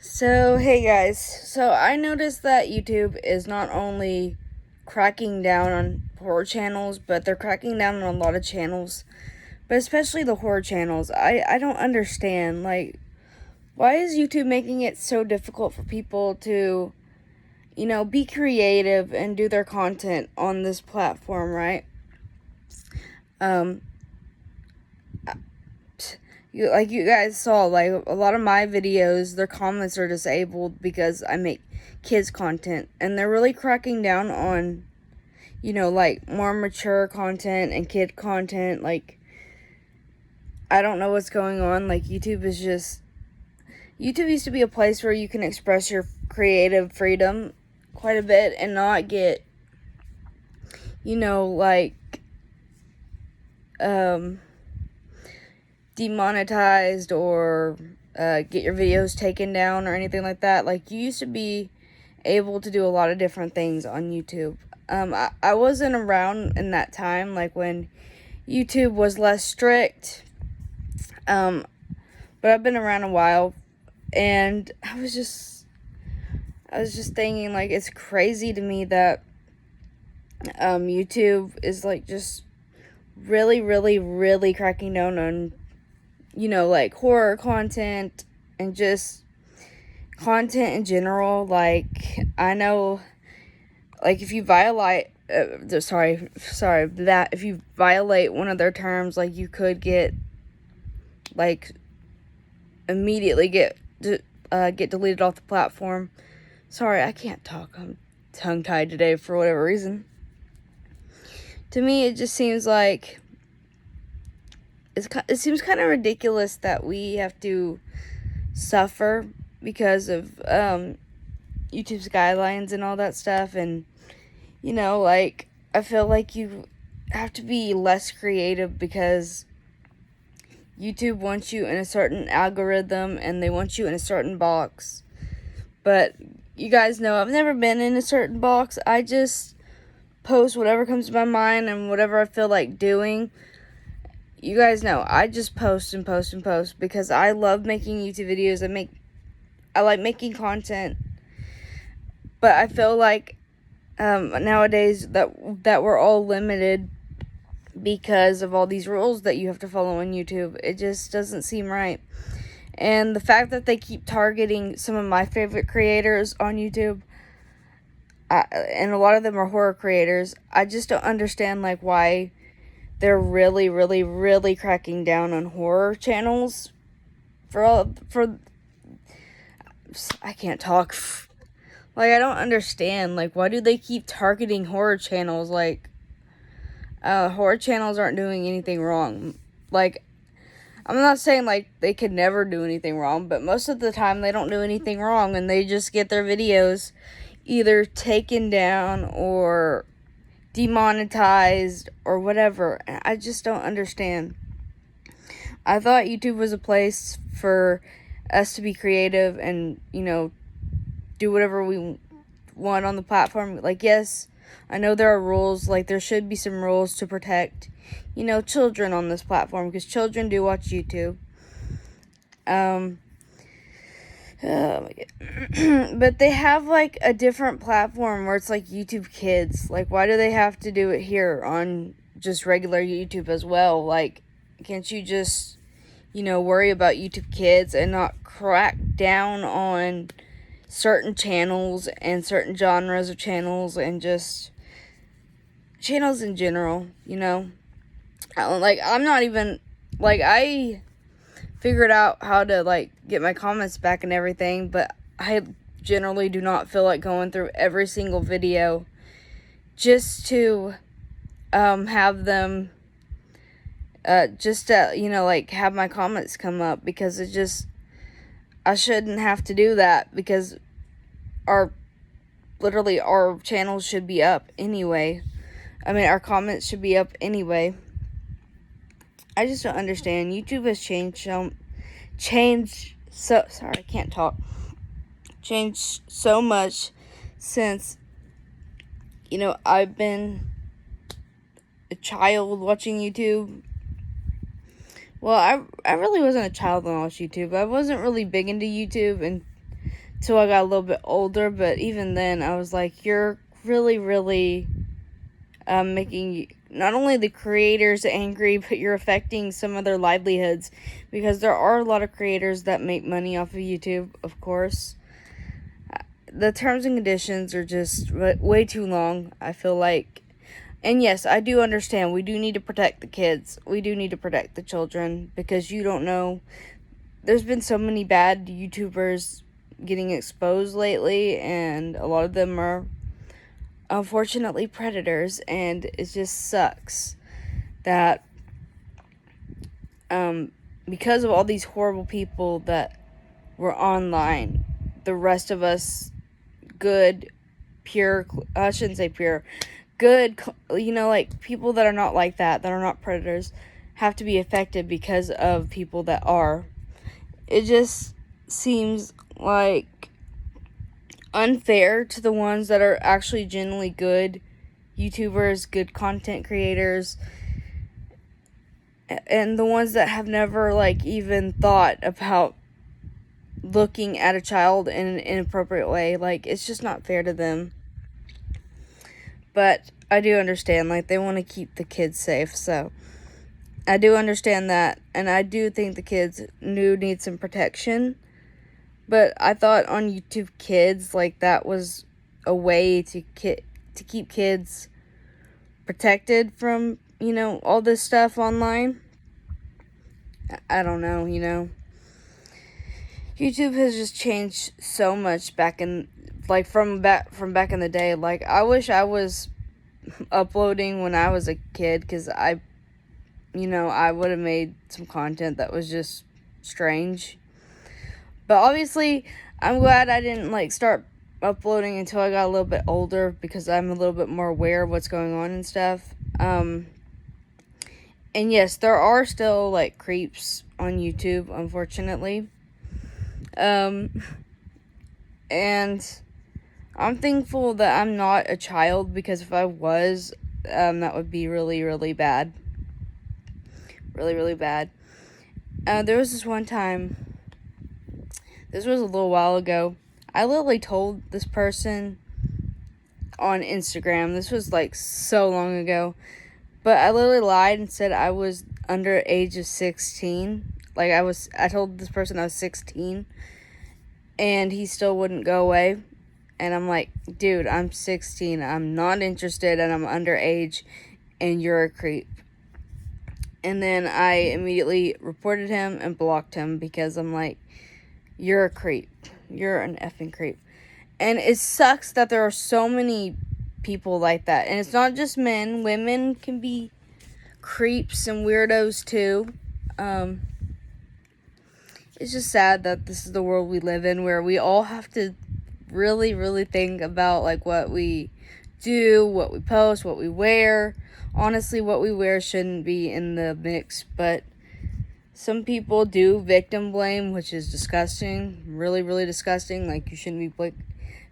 So, hey guys. So, I noticed that YouTube is not only cracking down on horror channels, but they're cracking down on a lot of channels, but especially the horror channels. I don't understand. Like, why is YouTube making it so difficult for people to, be creative and do their content on this platform, right? Um, you guys saw, like, a lot of my videos, their comments are disabled because I make kids content, and they're really cracking down on, like, more mature content and kid content. Like, I don't know what's going on. Like, YouTube used to be a place where you can express your creative freedom quite a bit and not get, like, demonetized or get your videos taken down or anything like that. Like, you used to be able to do a lot of different things on YouTube. I wasn't around in that time, like when YouTube was less strict. But I've been around a while, and I was just thinking, like, it's crazy to me that YouTube is like just really, really, really cracking down on, like, horror content and just content in general. Like, I know, like, if you violate that if you violate one of their terms, like, you could get, like, immediately get deleted off the platform. Sorry, I can't talk. I'm tongue-tied today for whatever reason. To me, it just seems like it seems kind of ridiculous that we have to suffer because of YouTube's guidelines and all that stuff. And, like, I feel like you have to be less creative because YouTube wants you in a certain algorithm and they want you in a certain box. But you guys know I've never been in a certain box. I just post whatever comes to my mind and whatever I feel like doing. You guys know I just post and post and post because I love making YouTube videos. I like making content, but I feel like nowadays that we're all limited because of all these rules that you have to follow on YouTube. It just doesn't seem right. And the fact that they keep targeting some of my favorite creators on YouTube, and a lot of them are horror creators, I just don't understand, like, why they're really, really, really cracking down on horror channels. I can't talk. Like, I don't understand. Like, why do they keep targeting horror channels? Like, horror channels aren't doing anything wrong. Like, I'm not saying, like, they could never do anything wrong, but most of the time they don't do anything wrong, and they just get their videos either taken down or demonetized or whatever. I just don't understand. I thought YouTube was a place for us to be creative and, do whatever we want on the platform. Like, yes, I know there are rules. Like, there should be some rules to protect, children on this platform, because children do watch YouTube. Oh my God. But they have, like, a different platform where it's like YouTube Kids. Like, why do they have to do it here on just regular YouTube as well? Like, can't you just, worry about YouTube Kids and not crack down on certain channels and certain genres of channels and just channels in general, Like, I'm not even, like, I figured out how to, like, get my comments back and everything, but I generally do not feel like going through every single video just to have them just to, like, have my comments come up, because I shouldn't have to do that, because our channels should be up anyway. I mean, our comments should be up anyway. I just don't understand. YouTube has changed so much since, I've been a child watching YouTube. Well, I really wasn't a child when I watched YouTube. I wasn't really big into YouTube till I got a little bit older. But even then, I was like, you're really, really making not only the creators angry, but you're affecting some of their livelihoods, because there are a lot of creators that make money off of YouTube, of course. The terms and conditions are just way too long, I feel like. And yes, I do understand. We do need to protect the kids. We do need to protect the children, because you don't know. There's been so many bad YouTubers getting exposed lately, and a lot of them are unfortunately predators, and it just sucks that because of all these horrible people that were online, the rest of us good, pure, I shouldn't say pure, good, like people that are not like that are not predators, have to be affected because of people that are. It just seems like unfair to the ones that are actually genuinely good YouTubers, good content creators, and the ones that have never even thought about looking at a child in an inappropriate way. Like, it's just not fair to them. But I do understand, they want to keep the kids safe, so I do understand that, and I do think the kids need some protection. But I thought on YouTube Kids, that was a way to keep kids protected from, all this stuff online. I don't know, YouTube has just changed so much back in, from back in the day. I wish I was uploading when I was a kid, because I would have made some content that was just strange. But obviously, I'm glad I didn't start uploading until I got a little bit older, because I'm a little bit more aware of what's going on and stuff. And yes, there are still creeps on YouTube, unfortunately. And I'm thankful that I'm not a child, because if I was, that would be really, really bad. Really, really bad. There was this one time. This was a little while ago. I literally told this person on Instagram. This was so long ago. But I literally lied and said I was under age of 16. I told this person I was 16. And he still wouldn't go away. And I'm like, dude, I'm 16. I'm not interested, and I'm underage, and you're a creep. And then I immediately reported him and blocked him, because I'm like, you're a creep. You're an effing creep. And it sucks that there are so many people like that. And it's not just men. Women can be creeps and weirdos too. It's just sad that this is the world we live in, where we all have to really, really think about what we do, what we post, what we wear. Honestly, what we wear shouldn't be in the mix, but some people do victim blame, which is disgusting. Really, really disgusting. You shouldn't be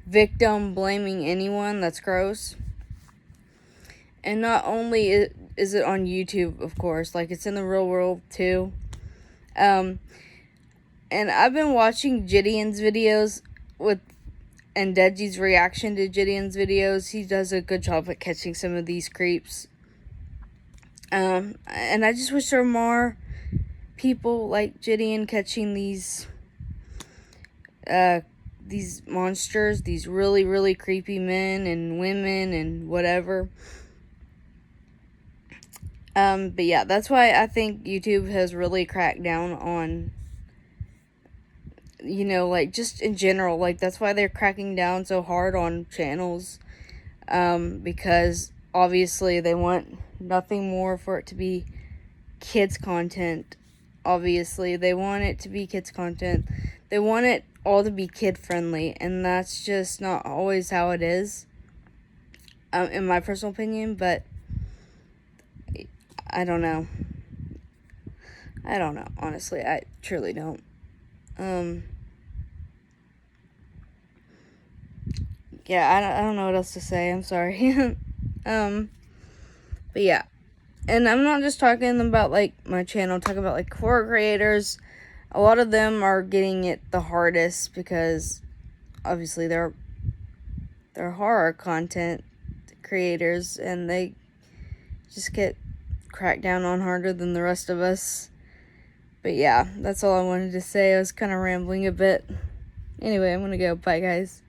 victim blaming anyone. That's gross. And not only is it on YouTube, of course, it's in the real world too. And I've been watching Gideon's videos and Deji's reaction to Gideon's videos. He does a good job at catching some of these creeps. And I just wish there were more people like Gideon catching these monsters, these really, really creepy men and women and whatever. But yeah, that's why I think YouTube has really cracked down on, just in general, that's why they're cracking down so hard on channels, because obviously they want nothing more for it to be kids content. Obviously, they want it to be kids content. They want it all to be kid friendly, and that's just not always how it is, in my personal opinion. But I don't know. Honestly, I truly don't. Yeah, I don't know what else to say. I'm sorry. But yeah. And I'm not just talking about my channel, I'm talking about horror creators. A lot of them are getting it the hardest, because obviously they're horror content creators, and they just get cracked down on harder than the rest of us. But yeah, that's all I wanted to say. I was kind of rambling a bit. Anyway, I'm gonna go. Bye, guys.